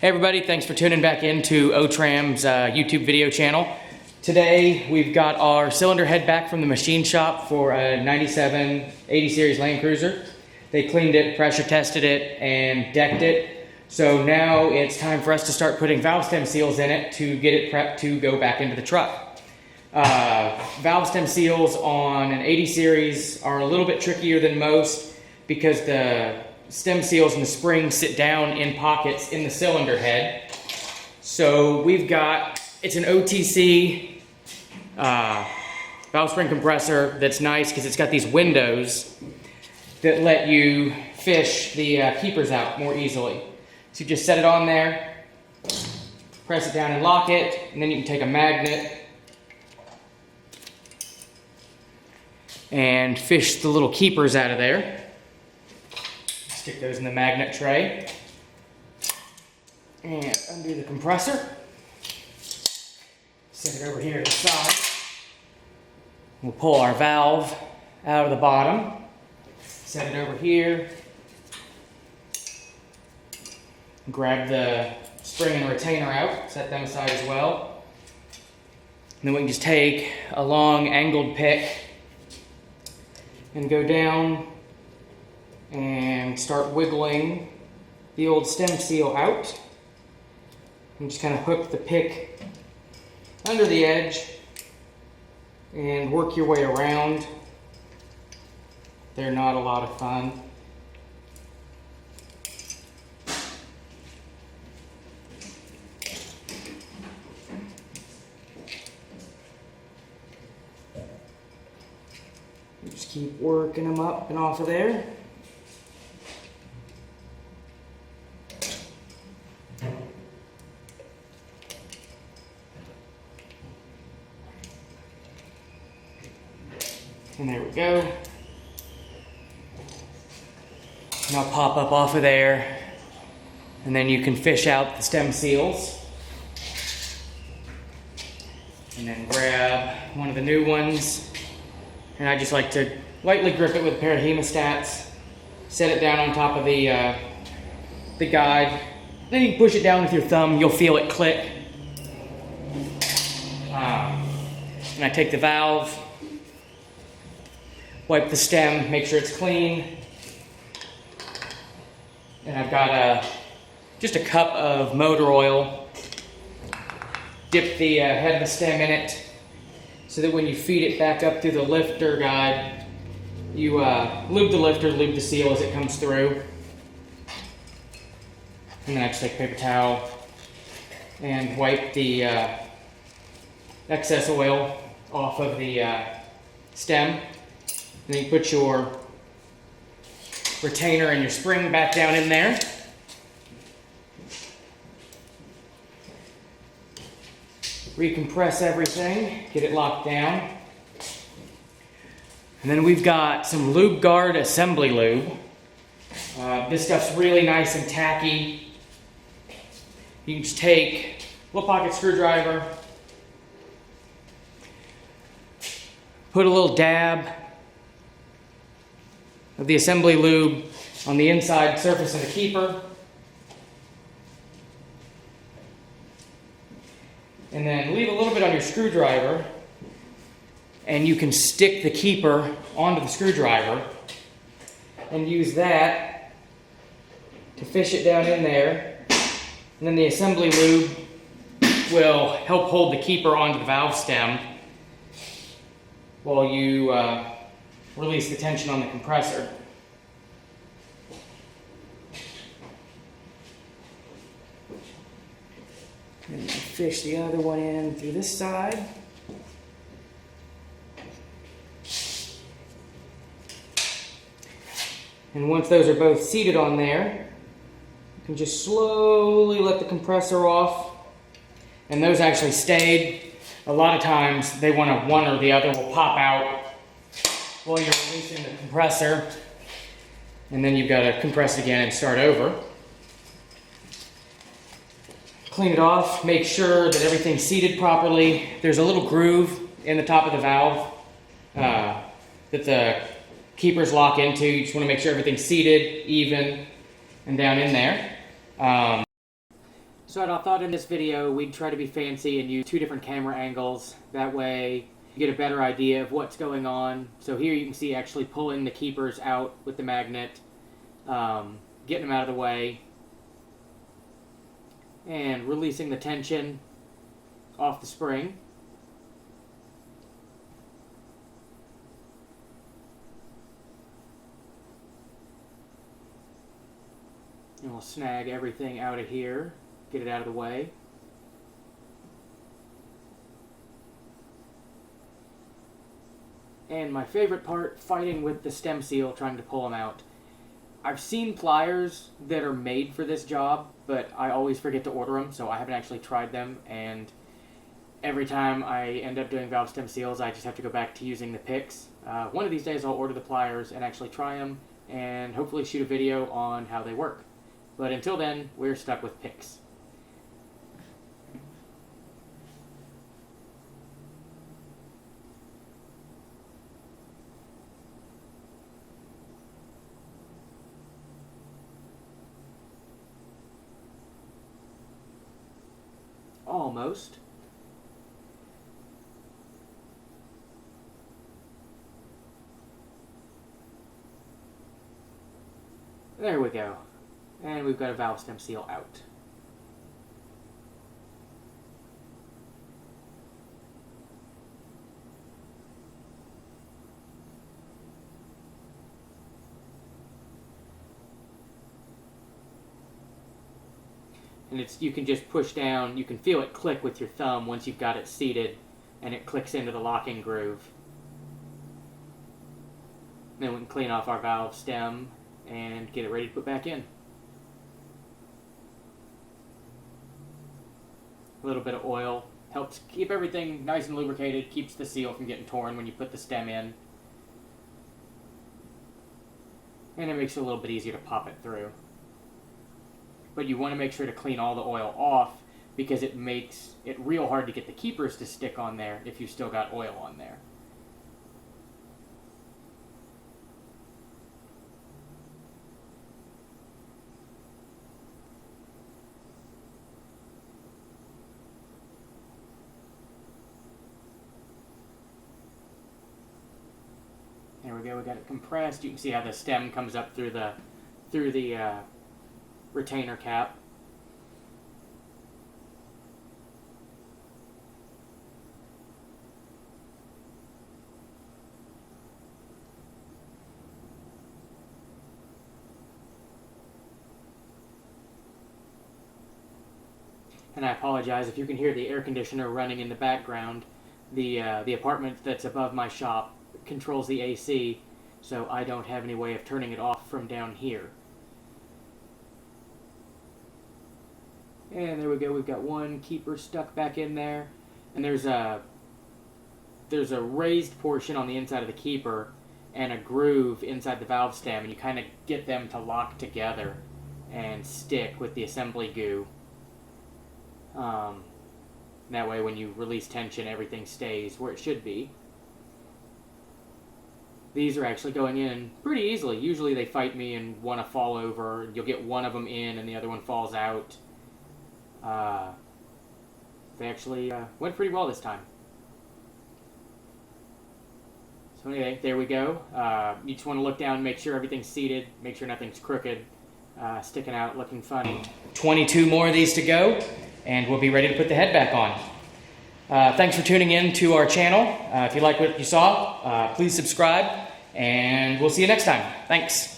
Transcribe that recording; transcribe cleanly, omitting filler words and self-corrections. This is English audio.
Hey everybody, thanks for tuning back into OTRAM's YouTube video channel. Today we've got our cylinder head back from the machine shop for a 97 80 series Land Cruiser. They cleaned it, pressure tested it, and decked it. So now it's time for us to start putting valve stem seals in it to get it prepped to go back into the truck. Valve stem seals on an 80 series are a little bit trickier than most because the stem seals and the springs sit down in pockets in the cylinder head. So we've got, it's an OTC valve spring compressor that's nice because it's got these windows that let you fish the keepers out more easily. So you just set it on there, press it down and lock it, and then you can take a magnet and fish the little keepers out of there. Stick those in the magnet tray and undo the compressor. Set it over here to the side. We'll pull our valve out of the bottom. Set it over here. Grab the spring and retainer out. Set them aside as well. And then we can just take a long angled pick and go down and start wiggling the old stem seal out. And just kind of hook the pick under the edge and work your way around. They're not a lot of fun. You just keep working them up and off of there. And there we go. And I'll pop up off of there. And then you can fish out the stem seals. And then grab one of the new ones. And I just like to lightly grip it with a pair of hemostats. Set it down on top of the guide. Then you can push it down with your thumb. You'll feel it click. And I take the valve, wipe the stem, make sure it's clean. And I've got just a cup of motor oil. Dip the head of the stem in it so that when you feed it back up through the lifter guide, you lube the lifter, lube the seal as it comes through. And then I just take a paper towel and wipe the excess oil off of the stem. And then you put your retainer and your spring back down in there. Recompress everything, get it locked down. And then we've got some Lube Guard assembly lube. This stuff's really nice and tacky. You can just take a little pocket screwdriver, put a little dab of the assembly lube on the inside surface of the keeper. And then leave a little bit on your screwdriver, and you can stick the keeper onto the screwdriver and use that to fish it down in there. And then the assembly lube will help hold the keeper onto the valve stem while you release the tension on the compressor. And then fish the other one in through this side. And once those are both seated on there, you can just slowly let the compressor off. And those actually stayed. A lot of times they want to, one or the other will pop out while you're releasing the compressor. And then you've got to compress it again and start over. Clean it off, make sure that everything's seated properly. There's a little groove in the top of the valve that the keepers lock into. You just want to make sure everything's seated, even, and down in there. So I thought in this video we'd try to be fancy and use 2 different camera angles. That way you get a better idea of what's going on. So here you can see actually pulling the keepers out with the magnet, getting them out of the way, and releasing the tension off the spring. And we'll snag everything out of here, get it out of the way. And my favorite part, fighting with the stem seal, trying to pull them out. I've seen pliers that are made for this job, but I always forget to order them, so I haven't actually tried them, and every time I end up doing valve stem seals, I just have to go back to using the picks. One of these days I'll order the pliers and actually try them, and hopefully shoot a video on how they work. But until then, we're stuck with picks. Almost. There we go. And we've got a valve stem seal out. And you can just push down, you can feel it click with your thumb once you've got it seated, and it clicks into the locking groove. Then we can clean off our valve stem and get it ready to put back in. A little bit of oil helps keep everything nice and lubricated, keeps the seal from getting torn when you put the stem in. And it makes it a little bit easier to pop it through. But you want to make sure to clean all the oil off, because it makes it real hard to get the keepers to stick on there if you've still got oil on there. There we go, we got it compressed. You can see how the stem comes up through the retainer cap. And I apologize if you can hear the air conditioner running in the background. The apartment that's above my shop controls the AC, so I don't have any way of turning it off from down here. And there we go, we've got one keeper stuck back in there, and there's a raised portion on the inside of the keeper and a groove inside the valve stem, and you kind of get them to lock together and stick with the assembly goo. That way when you release tension, everything stays where it should be. These are actually going in pretty easily. Usually they fight me and want to fall over. You'll get one of them in and the other one falls out. They actually went pretty well this time. So anyway, there we go. You just want to look down and make sure everything's seated, make sure nothing's crooked, sticking out, looking funny. 22 more of these to go, and we'll be ready to put the head back on. Thanks for tuning in to our channel. If you like what you saw, please subscribe, and we'll see you next time. Thanks.